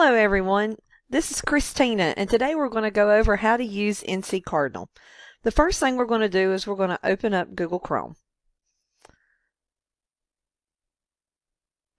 Hello everyone, this is Christina and today we're going to go over how to use NC Cardinal. The first thing we're going to do is we're going to open up Google Chrome.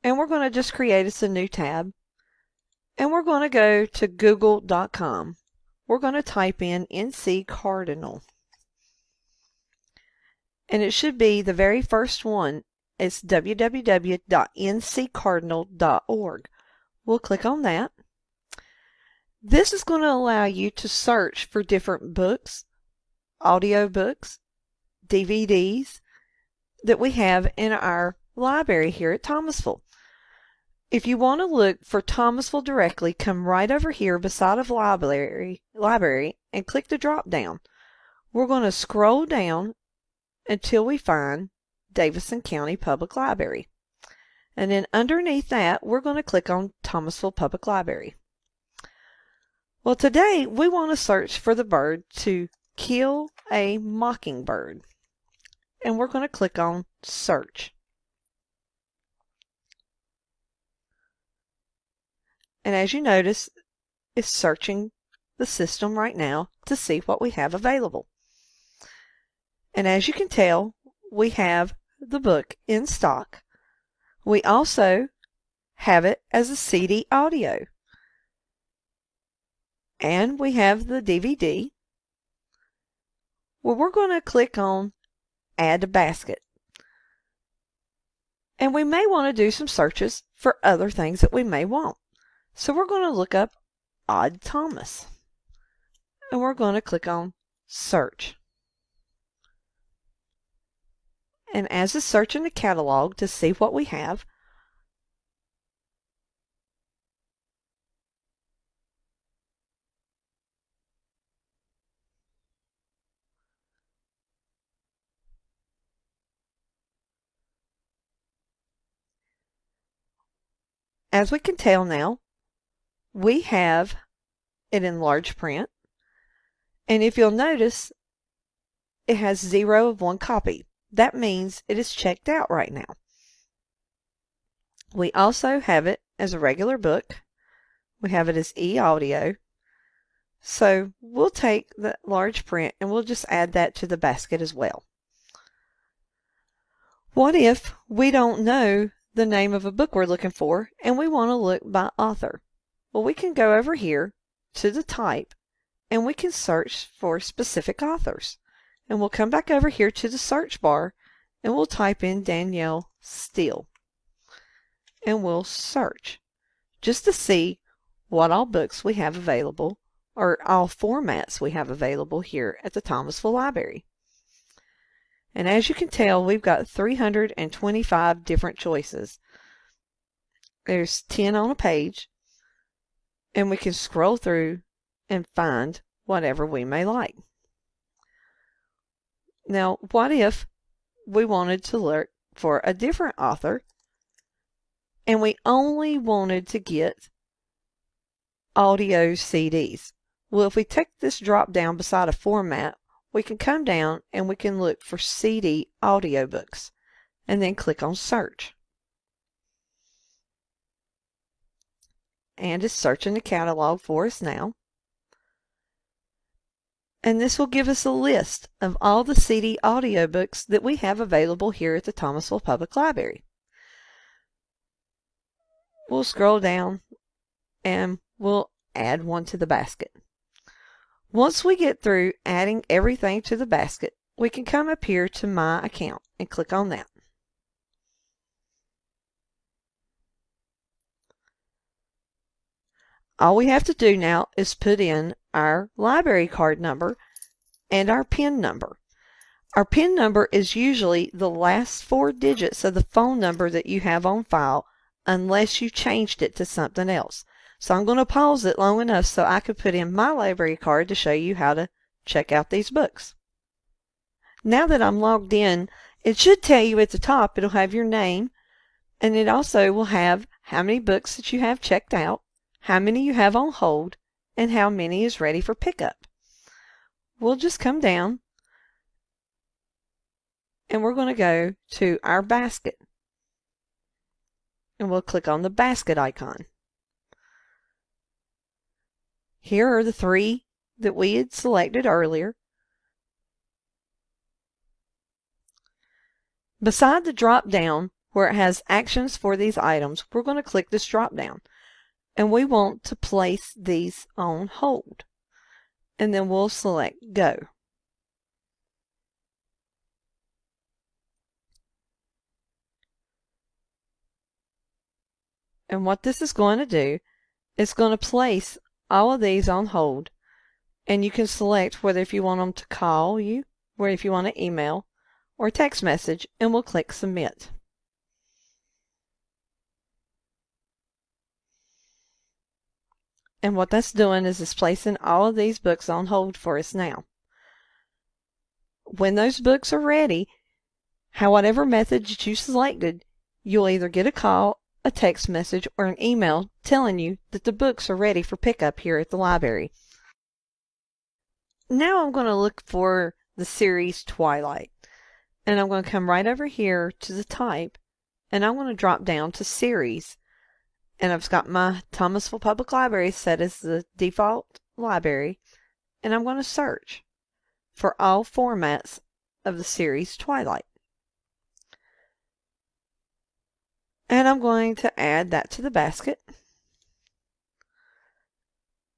And we're going to just create us a new tab. And we're going to go to google.com. We're going to type in NC Cardinal. And it should be the very first one. It's www.nccardinal.org. We'll click on that. This is going to allow you to search for different books, audiobooks, DVDs that we have in our library here at Thomasville. If you want to look for Thomasville directly, come right over here beside of library and click the drop down. We're going to scroll down until we find Davidson County Public Library. And then underneath that, we're going to click on Thomasville Public Library. Well, today we want to search for the bird to kill a mockingbird. And we're going to click on Search. And as you notice, it's searching the system right now to see what we have available. And as you can tell, we have the book in stock. We also have it as a CD audio. And we have the DVD. Well, we're going to click on Add to Basket. And we may want to do some searches for other things that we may want. So we're going to look up Odd Thomas. And we're going to click on Search. And as it's searching the catalog to see what we have, as we can tell now, we have it in large print. And if you'll notice, it has 0 of 1 copy. That means it is checked out right now. We also have it as a regular book. We have it as e-audio. So we'll take the large print and we'll just add that to the basket as well. What if we don't know the name of a book we're looking for and we want to look by author? Well, we can go over here to the type and we can search for specific authors. And we'll come back over here to the search bar and we'll type in Danielle Steele. And we'll search just to see what all books we have available or all formats we have available here at the Thomasville Library. And as you can tell, we've got 325 different choices. There's 10 on a page. And we can scroll through and find whatever we may like. Now, what if we wanted to look for a different author and we only wanted to get audio CDs? Well, if we take this drop down beside a format, we can come down and we can look for CD audiobooks and then click on Search. And it's searching the catalog for us now. And this will give us a list of all the CD audiobooks that we have available here at the Thomasville Public Library. We'll scroll down and we'll add one to the basket. Once we get through adding everything to the basket, we can come up here to My Account and click on that. All we have to do now is put in our library card number and our PIN number. Our PIN number is usually the last 4 digits of the phone number that you have on file unless you changed it to something else. So I'm going to pause it long enough so I could put in my library card to show you how to check out these books. Now that I'm logged in, it should tell you at the top, it'll have your name, and it also will have how many books that you have checked out, how many you have on hold, and how many is ready for pickup. We'll just come down and we're going to go to our basket. And we'll click on the basket icon. Here are the 3 that we had selected earlier. Beside the drop down where it has actions for these items, we're going to click this drop down, and we want to place these on hold, and then we'll select Go. And what this is going to do, it's going to place all of these on hold, and you can select whether if you want them to call you, or if you want to email, or text message, and we'll click Submit. And what that's doing is it's placing all of these books on hold for us now. When those books are ready, whatever method that you selected, you'll either get a call, a text message, or an email telling you that the books are ready for pickup here at the library. Now I'm going to look for the series Twilight, and I'm going to come right over here to the type, and I'm going to drop down to series, and I've got my Thomasville Public Library set as the default library, and I'm going to search for all formats of the series Twilight. And I'm going to add that to the basket.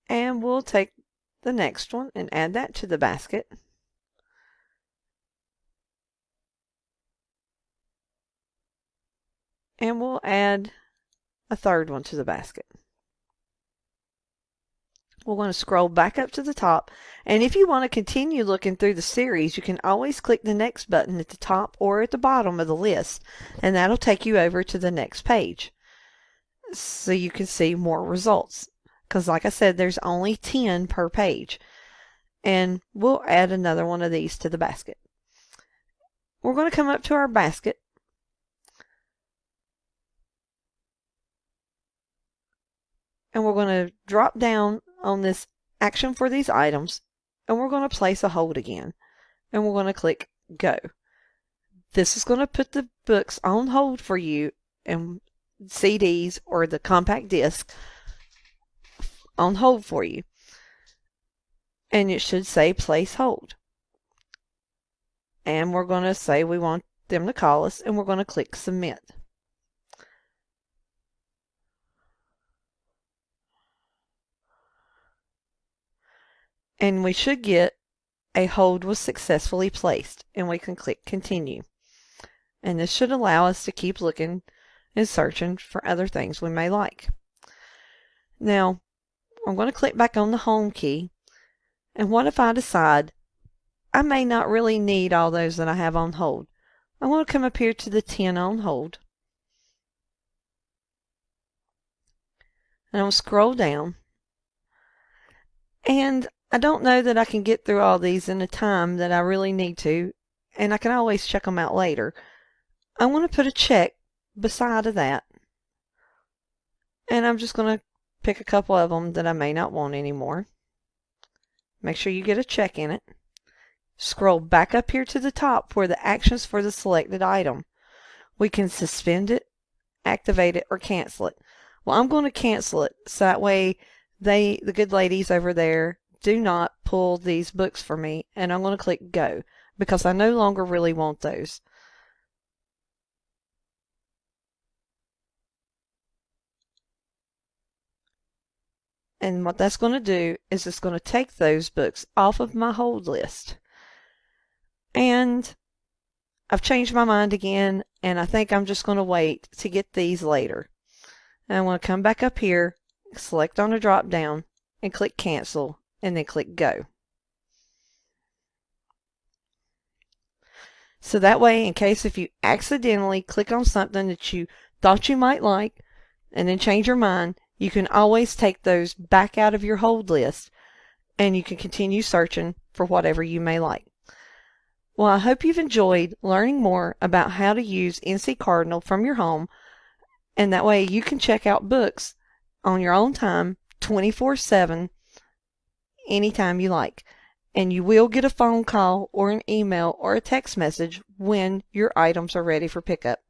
And we'll take the next one and add that to the basket. And we'll add a third one to the basket. We're going to scroll back up to the top, and if you want to continue looking through the series, you can always click the next button at the top or at the bottom of the list, and that'll take you over to the next page so you can see more results, because like I said, there's only 10 per page. And we'll add another one of these to the basket. We're going to come up to our basket, and we're going to drop down on this action for these items, and we're going to place a hold again, and we're going to click Go. This is going to put the books on hold for you, and CDs or the compact disc on hold for you, and it should say place hold. And we're going to say we want them to call us, and we're going to click Submit. And we should get a hold was successfully placed, and we can click Continue. And this should allow us to keep looking and searching for other things we may like. Now, I'm going to click back on the Home key, and what if I decide I may not really need all those that I have on hold? I'm going to come up here to the 10 on hold, and I'll scroll down, and I don't know that I can get through all these in the time that I really need to, and I can always check them out later. I'm going to put a check beside of that, and I'm just going to pick a couple of them that I may not want anymore. Make sure you get a check in it. Scroll back up here to the top where the actions for the selected item. We can suspend it, activate it, or cancel it. Well, I'm going to cancel it so that way the good ladies over there do not pull these books for me, and I'm going to click Go because I no longer really want those. And what that's going to do is it's going to take those books off of my hold list. And I've changed my mind again, and I think I'm just going to wait to get these later. And I'm going to come back up here, select on a drop down, and click Cancel, and then click Go. So that way, in case if you accidentally click on something that you thought you might like, and then change your mind, you can always take those back out of your hold list, and you can continue searching for whatever you may like. Well, I hope you've enjoyed learning more about how to use NC Cardinal from your home, and that way you can check out books on your own time, 24/7, anytime you like. And you will get a phone call or an email or a text message when your items are ready for pickup.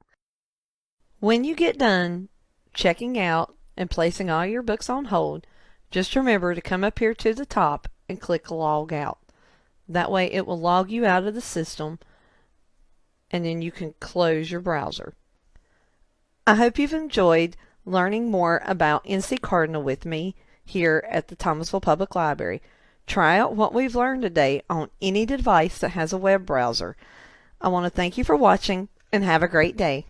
When you get done checking out and placing all your books on hold, Just remember to come up here to the top and click Log Out. That way it will log you out of the system, and then you can close your browser. I hope you've enjoyed learning more about NC Cardinal with me here at the Thomasville Public Library. Try out what we've learned today on any device that has a web browser. I want to thank you for watching and have a great day.